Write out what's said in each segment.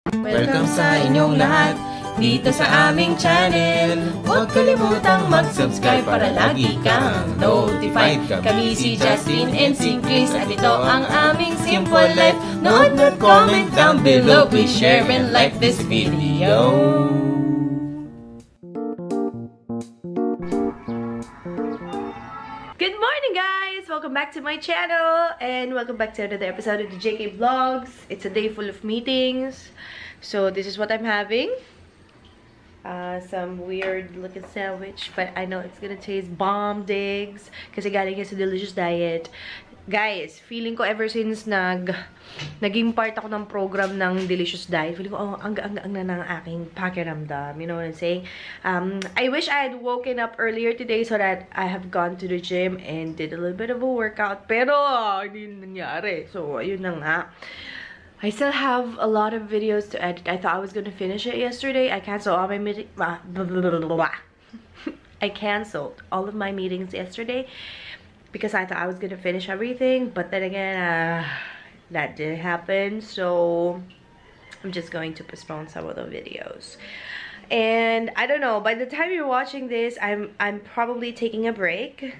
Welcome sa inyong lahat dito sa aming channel. Huwag kalimutang mag-subscribe para lagi kang notified. Kami si Justin and si Chris at ito ang aming Simple Life. Note at comment down below. Please share and like this video. Good morning, guys! Welcome back to my channel and welcome back to another episode of the JK Vlogs. It's a day full of meetings. So this is what I'm having. Some weird looking sandwich, but I know it's gonna taste bomb digs kasi galing sa Delicious Diet. Guys, feeling ko ever since naging part ako ng program ng Delicious Diet, feeling ko, ang na ng aking pakiramdam. You know what I'm saying? I wish I had woken up earlier today so that I have gone to the gym and did a little bit of a workout. Pero, hindi nangyari. So, ayun na nga. I still have a lot of videos to edit. I thought I was gonna finish it yesterday. I canceled all my meetings. I canceled all of my meetings yesterday because I thought I was gonna finish everything. But then again, that didn't happen. So I'm just going to postpone some of the videos. And I don't know. By the time you're watching this, I'm probably taking a break.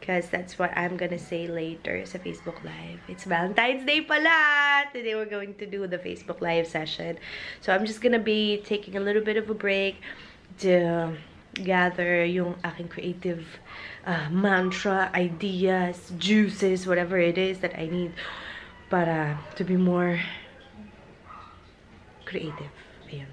Because that's what I'm gonna say later sa Facebook Live. It's Valentine's Day pala! Today we're going to do the Facebook Live session. So I'm just gonna be taking a little bit of a break to gather yung aking creative mantra, ideas, juices, whatever it is that I need para to be more creative. Ayan.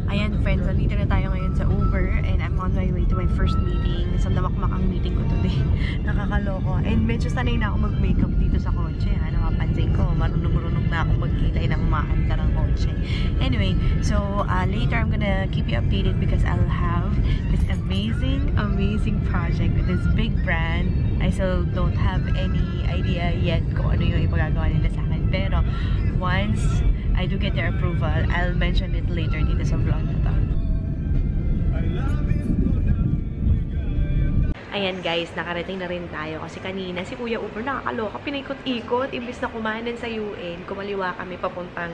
Ayan friends, nandito na tayo ngayon sa Uber and I'm on my way to my first meeting. Isang damakmakang meeting ko today. Nakakaloko. And medyo sanay na ako mag-makeup dito sa kotse. Napapansin ko, marunong na ako magkilay ng maanta ng kotse. Anyway, so later I'm gonna keep you updated because I'll have this amazing project with this big brand. I still don't have any idea yet kung ano yung ipagagawa nila sa akin. Pero once I do get their approval, I'll mention it later dito sa vlog na to. Ayan guys, nakarating na rin tayo kasi kanina si Kuya Uber nakakaloka, pinaikot-ikot, imbis na kumain sa UN, kumaliwa kami papuntang,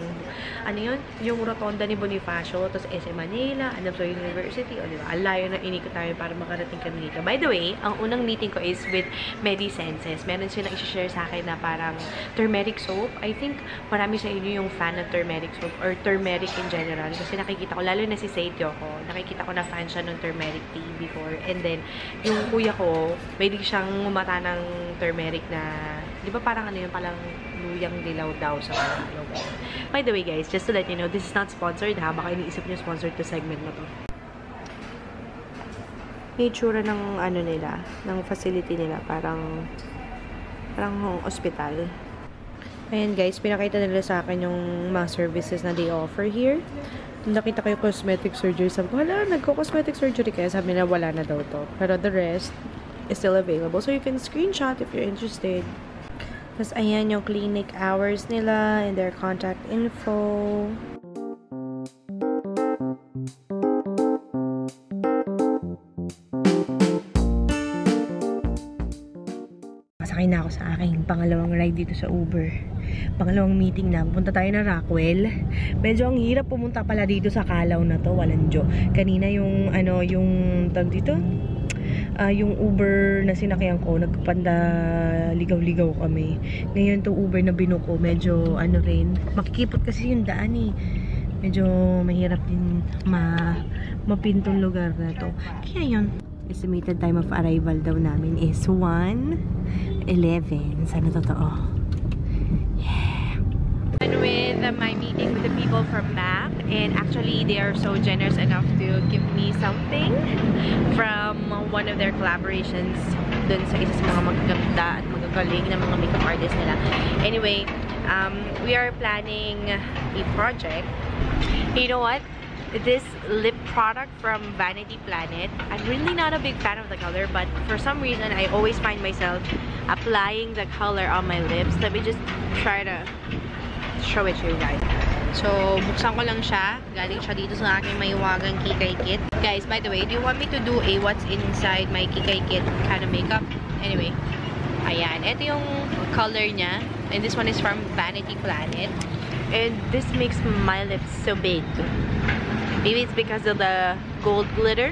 ano yun? Yung rotonda ni Bonifacio, tapos SM Manila, Anabso University, o diba? Ang layo na inikot tayo para makarating kami dito. By the way, ang unang meeting ko is with Medisenses. Meron silang i-share sa akin na parang turmeric soap. I think marami sa inyo yung fan ng turmeric soap or turmeric in general. Kasi nakikita ko, lalo na si Seityo ko, nakikita ko na fan siya ng turmeric tea before. And then, yung kuya ko, may siyang umata ng turmeric na, di ba parang ano yun, palang luyang dilaw daw sa ano. By the way guys, just to let you know, this is not sponsored ha, baka iniisip nyo sponsored to segment na to. May tsura ng ano nila, ng facility nila, parang ospital. Ayan guys, pinakita nila sa akin yung mga services na they offer here. Nakita ko yung cosmetic surgery. Sabi ko, hala, nagko-cosmetic surgery kaya sabi na wala na daw to. Pero the rest is still available. So you can screenshot if you're interested. Tapos ayan yung clinic hours nila and their contact info. Sakay na ako sa aking pangalawang ride dito sa Uber. Pangalawang meeting na. Pupunta tayo na Rockwell. Medyo ang hirap pumunta pala dito sa Kalaw na to. Walang jo. Kanina yung, yung tag dito? Yung Uber na sinakyan ko, nagpanda ligaw-ligaw kami. Ngayon to Uber na binuko, medyo rin. Makikipot kasi yung daan eh. Medyo mahirap din mapintong lugar na to. Kaya yun. Estimated time of arrival daw namin is 1:11. Sana totoo. Yeah. And with my meeting with the people from MAC, and actually they are so generous enough to give me something from one of their collaborations dun sa isa sa mga magaganda at magagaling na mga makeup artists nila. Anyway, we are planning a project. You know what? This lip product from Vanity Planet, I'm really not a big fan of the color, but for some reason I always find myself applying the color on my lips. Let me just try to show it to you guys. So, buksan ko lang siya. Galing siya dito sa aking maiwagang Kikay Kit. Guys, by the way, do you want me to do a what's inside my Kikay Kit kind of makeup? Anyway, Ayan. Ito yung color niya. And this one is from Vanity Planet. And this makes my lips so big. Maybe it's because of the gold glitter.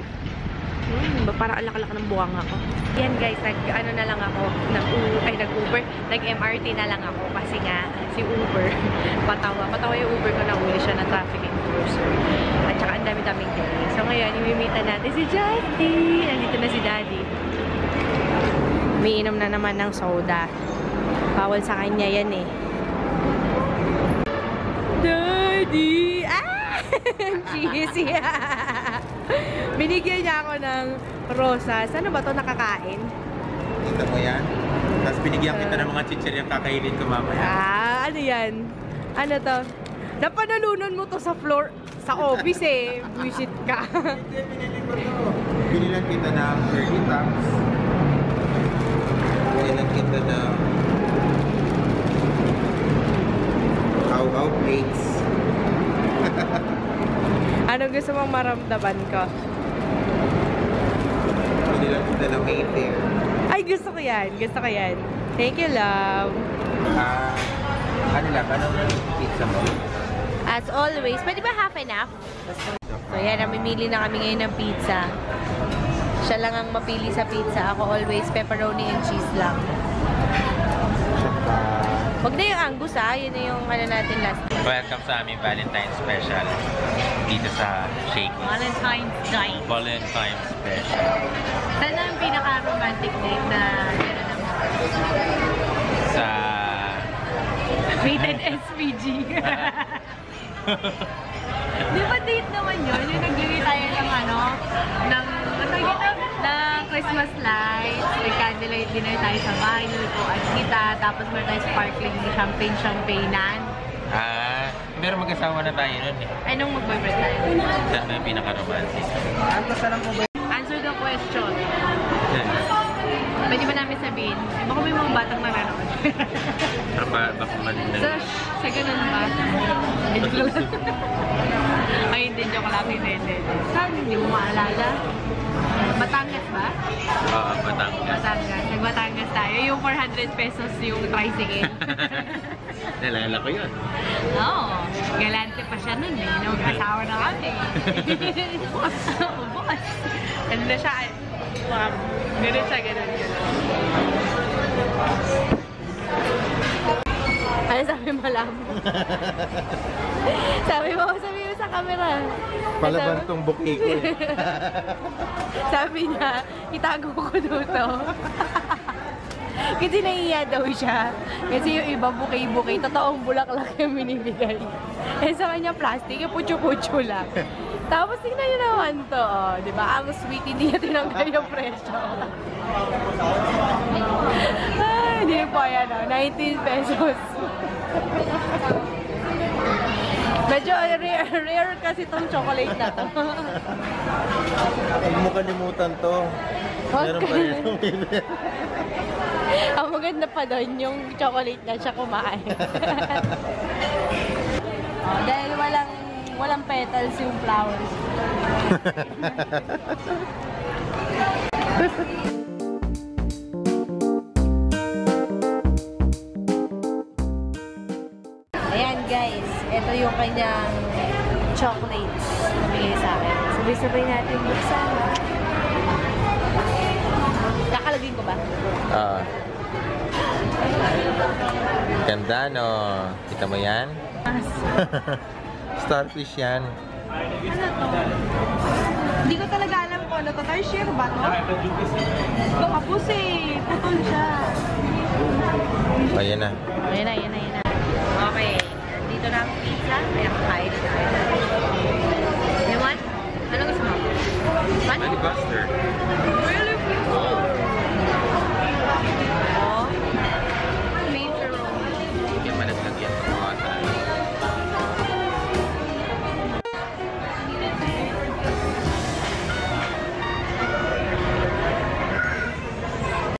Parang alak-alak ng buwang ako. Yan guys, nag-ano na lang ako, nag-Uber, nag-MRT na lang ako kasi nga si Uber, patawa yung Uber ko, nahuli siya ng traffic enforcer. At saka ang dami-daming delay. So ngayon, imimita natin si Justin. Nandito na si Daddy. Umiinom na naman ng soda. Bawal sa kanya yan eh. Daddy! Ah! Cheesy! Binigyan niya ako ng rosas. Ano ba to nakakain? Kita mo yan? Tapos binigyan kita ng mga chichir yung kakainin ko mamaya. Ano yan? Ano to? Napanalunan mo to sa floor, sa office eh. Bullshit ka. Binilan kita ng curly tops. Binilan kita ng how plates. Ano gusto mong maramdaman ko? Binilan kita ng Mayfair. Ay, gusto ko yan. Gusto ko yan. Thank you, love. Ano lang, anong pizza mo? As always, pwede ba half and half? So yan, namimili na kami ngayon ng pizza. Siya lang ang mapili sa pizza. Ako always pepperoni and cheese lang. Wag na yung Angus yun na yung ano natin last time. Welcome sa aming Valentine's Special dito sa Shake. Valentine's Night. Valentine's Special. Saan ang pinaka-romantic date na gano'n naman? Sa... Rated SPG. Di ba date naman yun? Yung naglili tayo ng ano, ng Christmas lights, may candlelight dinner tayo sa bahay, lutuan kita, tapos meron tayo sparkling champagne-champagnean. Pero mag-asawa na tayo nun eh. Ay, nung mag-boyfriend tayo. Saan ba yung pinaka-romantic? Answer the question. Pwede ba namin sabihin? Eh, baka may mga batang nanonood. Pero baka malindag. Sa ganun ba? Ay, hindi. Joke lang. Hindi. Saan? Hindi mo maalala? Batangas ba? Oo, Batangas. Nag-Batangas tayo. Yung 400 pesos yung tricycle. Nalala ko yun. Oo. Galante pa siya nun eh. Nag-asawa na kami. Boss. Ano na siya? Ganun siya, ganun. Ano sabi mo, love? sabi mo sa camera. Palaban tong buki ko eh. Sabi niya, itago ko dito. Kasi naiiya daw siya. Kasi yung iba bukay-bukay, totoong bulaklak yung binibigay. Eh sa kanya plastic, yung putyo-putyo lang. Tapos tingnan nyo naman to, oh, di ba? Ang sweet, hindi niya tinanggal yung presyo. Ay, hindi po yan, oh, 19 pesos. Medyo rare kasi tong chocolate na to. Huwag mo kalimutan to. Meron pa rin itong bibig. Ang maganda pa doon, yung chocolate na siya kumain. Oh, dahil walang petals yung flowers. Ayan guys, ito yung kanyang chocolates na bigay sa akin. Sabay-sabay natin buksan. Kakalagin ko ba? Ganda no. Kita mo yan? Starfish yan. Ano to? Hindi ko talaga alam kung ano to. Tarsier ba to? Kapos eh. Putol siya. Ayan na. Ayan na. Okay. Dito na ang pizza. Kaya kakain na tayo.